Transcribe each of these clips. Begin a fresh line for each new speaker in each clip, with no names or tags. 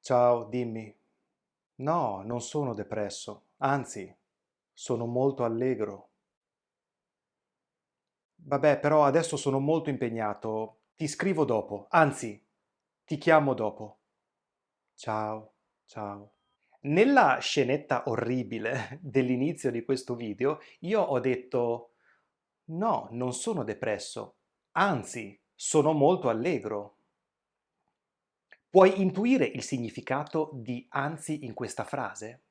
Ciao, dimmi. No, non sono depresso, anzi, sono molto allegro. Vabbè, però adesso sono molto impegnato. Ti scrivo dopo, anzi, ti chiamo dopo. Ciao, ciao. Nella scenetta orribile dell'inizio di questo video, io ho detto no, non sono depresso, anzi, sono molto allegro. Puoi intuire il significato di anzi in questa frase?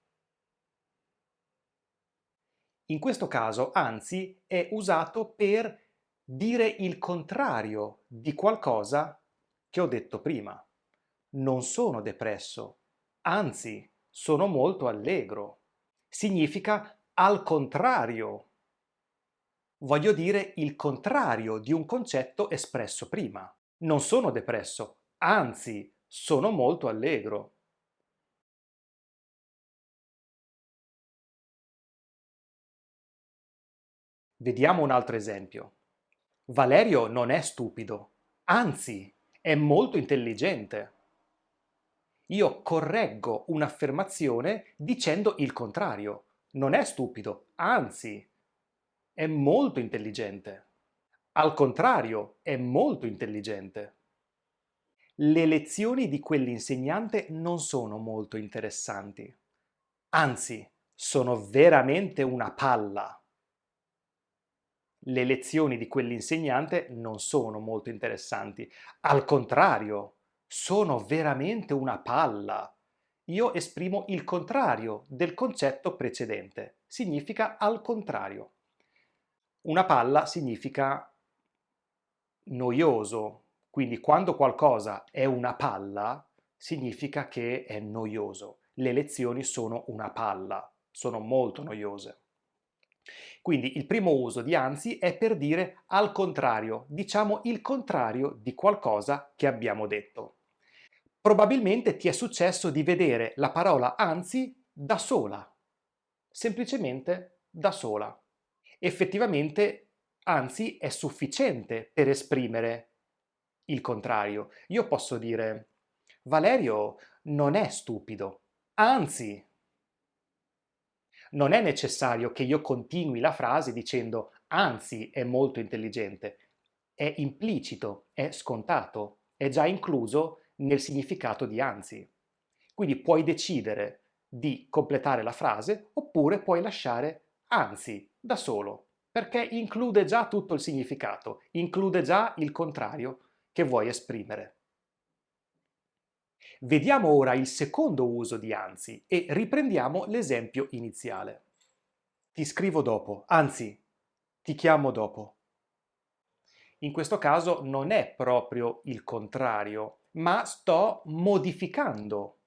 In questo caso, anzi, è usato per dire il contrario di qualcosa che ho detto prima. Non sono depresso, anzi, sono molto allegro. Significa al contrario. Voglio dire il contrario di un concetto espresso prima. Non sono depresso, anzi, sono molto allegro. Vediamo un altro esempio. Valerio non è stupido, anzi, è molto intelligente. Io correggo un'affermazione dicendo il contrario. Non è stupido, anzi, è molto intelligente. Al contrario, è molto intelligente. Le lezioni di quell'insegnante non sono molto interessanti. Anzi, sono veramente una palla. Le lezioni di quell'insegnante non sono molto interessanti. Al contrario, sono veramente una palla. Io esprimo il contrario del concetto precedente. Significa al contrario. Una palla significa noioso. Quindi quando qualcosa è una palla, significa che è noioso. Le lezioni sono una palla, sono molto noiose. Quindi il primo uso di anzi è per dire al contrario, diciamo il contrario di qualcosa che abbiamo detto. Probabilmente ti è successo di vedere la parola anzi da sola, semplicemente da sola. Effettivamente, anzi, è sufficiente per esprimere il contrario. Io posso dire Valerio non è stupido, anzi, non è necessario che io continui la frase dicendo anzi è molto intelligente. È implicito, è scontato, è già incluso nel significato di anzi. Quindi puoi decidere di completare la frase oppure puoi lasciare anzi da solo, perché include già tutto il significato, include già il contrario che vuoi esprimere. Vediamo ora il secondo uso di anzi e riprendiamo l'esempio iniziale. Ti scrivo dopo, anzi, ti chiamo dopo. In questo caso non è proprio il contrario, ma sto modificando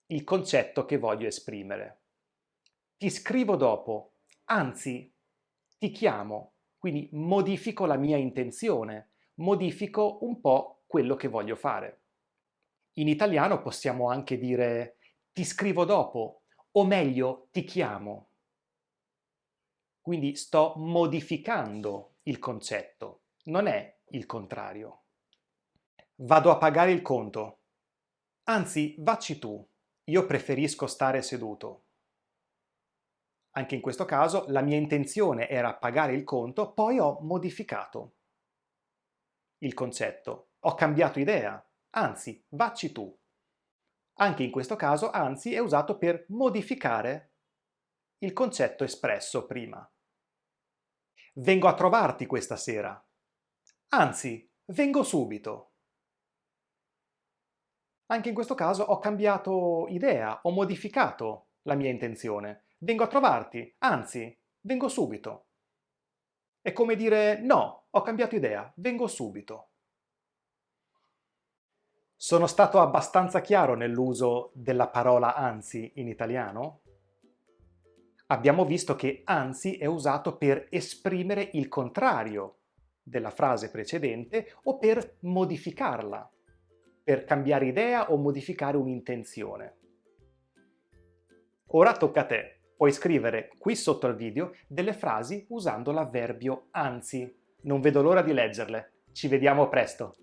il concetto che voglio esprimere. Ti scrivo dopo, anzi, ti chiamo, quindi modifico la mia intenzione, modifico un po' quello che voglio fare. In italiano possiamo anche dire ti scrivo dopo, o meglio, ti chiamo. Quindi sto modificando il concetto, non è il contrario. Vado a pagare il conto. Anzi, vacci tu. Io preferisco stare seduto. Anche in questo caso la mia intenzione era pagare il conto, poi ho modificato il concetto. Ho cambiato idea. Anzi, vacci tu. Anche in questo caso, anzi, è usato per modificare il concetto espresso prima. Vengo a trovarti questa sera. Anzi, vengo subito. Anche in questo caso ho cambiato idea, ho modificato la mia intenzione. Vengo a trovarti, anzi, vengo subito. È come dire no, ho cambiato idea, vengo subito. Sono stato abbastanza chiaro nell'uso della parola anzi in italiano? Abbiamo visto che anzi è usato per esprimere il contrario della frase precedente o per modificarla, per cambiare idea o modificare un'intenzione. Ora tocca a te. Puoi scrivere qui sotto al video delle frasi usando l'avverbio anzi. Non vedo l'ora di leggerle. Ci vediamo presto!